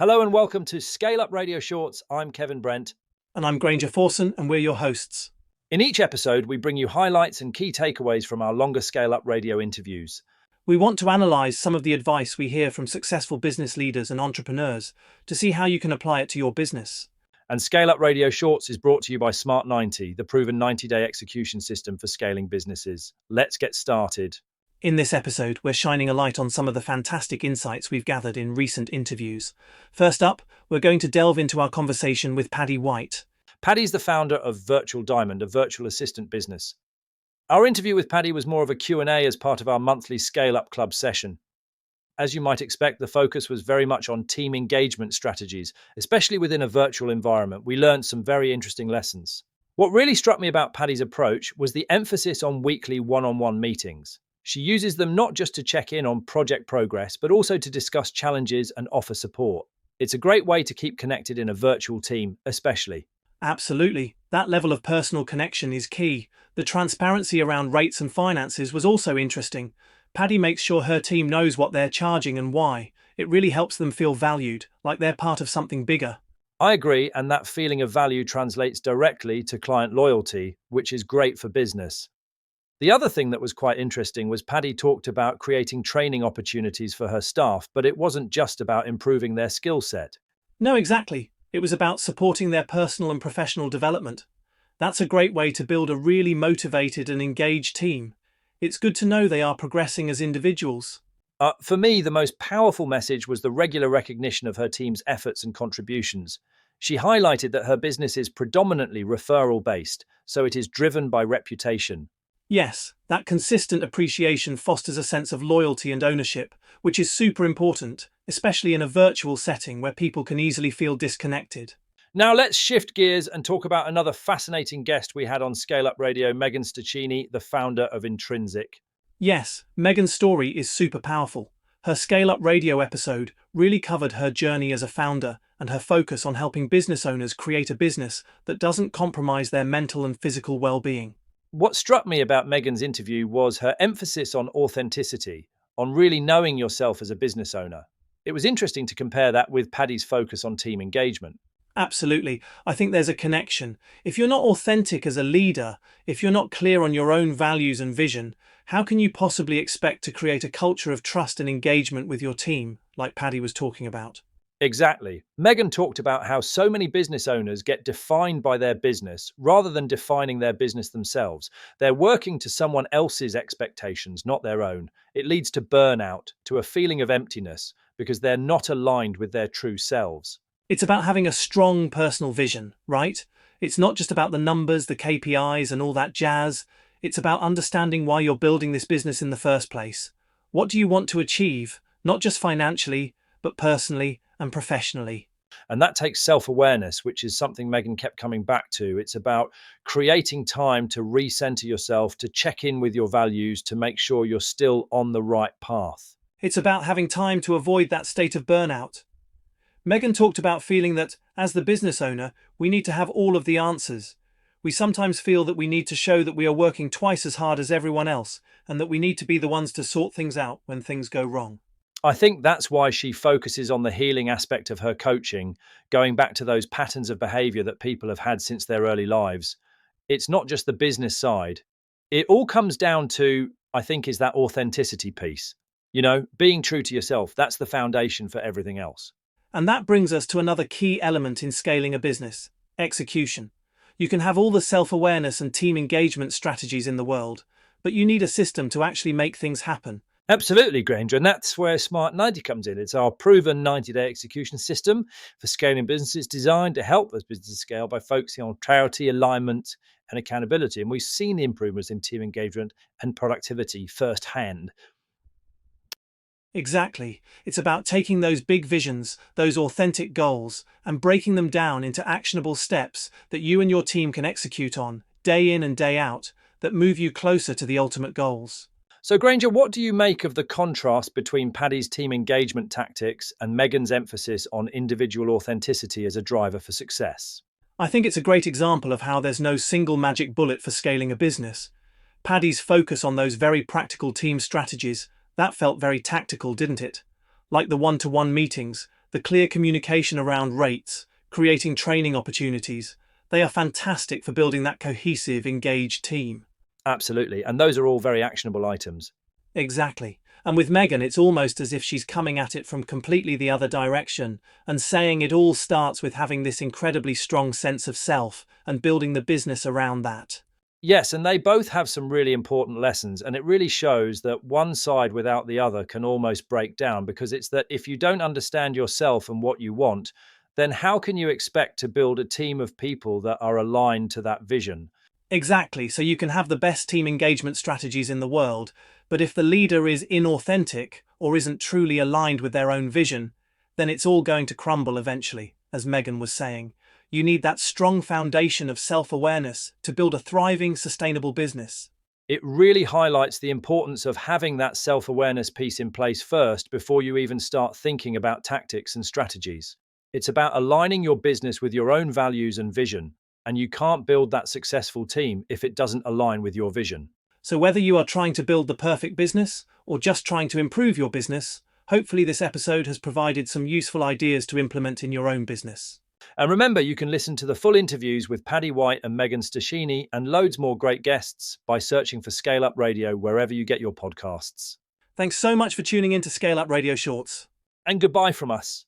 Hello and welcome to ScaleUp Radio Shorts. I'm Kevin Brent. And I'm Granger Forson, and we're your hosts. In each episode, we bring you highlights and key takeaways from our longer ScaleUp Radio interviews. We want to analyse some of the advice we hear from successful business leaders and entrepreneurs to see how you can apply it to your business. And ScaleUp Radio Shorts is brought to you by Smart 90, the proven 90-day execution system for scaling businesses. Let's get started. In this episode, we're shining a light on some of the fantastic insights we've gathered in recent interviews. First up, we're going to delve into our conversation with Paddy White. Paddy's the founder of Virtual Diamond, a virtual assistant business. Our interview with Paddy was more of a Q&A as part of our monthly ScaleUp Club session. As you might expect, the focus was very much on team engagement strategies, especially within a virtual environment. We learned some very interesting lessons. What really struck me about Paddy's approach was the emphasis on weekly one-on-one meetings. She uses them not just to check in on project progress, but also to discuss challenges and offer support. It's a great way to keep connected in a virtual team, especially. Absolutely. That level of personal connection is key. The transparency around rates and finances was also interesting. Paddy makes sure her team knows what they're charging and why. It really helps them feel valued, like they're part of something bigger. I agree, and that feeling of value translates directly to client loyalty, which is great for business. The other thing that was quite interesting was Paddy talked about creating training opportunities for her staff, but it wasn't just about improving their skill set. No, exactly. It was about supporting their personal and professional development. That's a great way to build a really motivated and engaged team. It's good to know they are progressing as individuals. For me, the most powerful message was the regular recognition of her team's efforts and contributions. She highlighted that her business is predominantly referral-based, so it is driven by reputation. Yes, that consistent appreciation fosters a sense of loyalty and ownership, which is super important, especially in a virtual setting where people can easily feel disconnected. Now let's shift gears and talk about another fascinating guest we had on ScaleUp Radio, Megan Stachini, the founder of Intrinsic. Yes, Megan's story is super powerful. Her ScaleUp Radio episode really covered her journey as a founder and her focus on helping business owners create a business that doesn't compromise their mental and physical well-being. What struck me about Megan's interview was her emphasis on authenticity, on really knowing yourself as a business owner. It was interesting to compare that with Paddy's focus on team engagement. Absolutely. I think there's a connection. If you're not authentic as a leader, if you're not clear on your own values and vision, how can you possibly expect to create a culture of trust and engagement with your team, like Paddy was talking about? Exactly. Megan talked about how so many business owners get defined by their business rather than defining their business themselves. They're working to someone else's expectations, not their own. It leads to burnout, to a feeling of emptiness, because they're not aligned with their true selves. It's about having a strong personal vision, right? It's not just about the numbers, the KPIs and all that jazz. It's about understanding why you're building this business in the first place. What do you want to achieve, not just financially, but personally and professionally? And that takes self-awareness, which is something Megan kept coming back to. It's about creating time to recenter yourself, to check in with your values, to make sure you're still on the right path. It's about having time to avoid that state of burnout. Megan talked about feeling that, as the business owner, we need to have all of the answers. We sometimes feel that we need to show that we are working twice as hard as everyone else, and that we need to be the ones to sort things out when things go wrong. I think that's why she focuses on the healing aspect of her coaching, going back to those patterns of behavior that people have had since their early lives. It's not just the business side. It all comes down to, I think, is that authenticity piece. You know, being true to yourself, that's the foundation for everything else. And that brings us to another key element in scaling a business: execution. You can have all the self-awareness and team engagement strategies in the world, but you need a system to actually make things happen. Absolutely, Granger, and that's where Smart 90 comes in. It's our proven 90-day execution system for scaling businesses designed to help those businesses scale by focusing on clarity, alignment, and accountability. And we've seen the improvements in team engagement and productivity firsthand. Exactly. It's about taking those big visions, those authentic goals, and breaking them down into actionable steps that you and your team can execute on, day in and day out, that move you closer to the ultimate goals. So, Granger, what do you make of the contrast between Paddy's team engagement tactics and Megan's emphasis on individual authenticity as a driver for success? I think it's a great example of how there's no single magic bullet for scaling a business. Paddy's focus on those very practical team strategies, that felt very tactical, didn't it? Like the one-to-one meetings, The clear communication around rates, creating training opportunities, they are fantastic for building that cohesive, engaged team. Absolutely. And those are all very actionable items. Exactly. And with Megan, it's almost as if she's coming at it from completely the other direction and saying it all starts with having this incredibly strong sense of self and building the business around that. Yes, and they both have some really important lessons, and it really shows that one side without the other can almost break down, because it's that if you don't understand yourself and what you want, then how can you expect to build a team of people that are aligned to that vision? Exactly, so you can have the best team engagement strategies in the world, but if the leader is inauthentic or isn't truly aligned with their own vision, then it's all going to crumble eventually, as Megan was saying. You need that strong foundation of self-awareness to build a thriving, sustainable business. It really highlights the importance of having that self-awareness piece in place first before you even start thinking about tactics and strategies. It's about aligning your business with your own values and vision, and you can't build that successful team if it doesn't align with your vision. So whether you are trying to build the perfect business or just trying to improve your business, hopefully this episode has provided some useful ideas to implement in your own business. And remember, you can listen to the full interviews with Paddy White and Megan Stachini and loads more great guests by searching for ScaleUp Radio wherever you get your podcasts. Thanks so much for tuning in to ScaleUp Radio Shorts. And goodbye from us.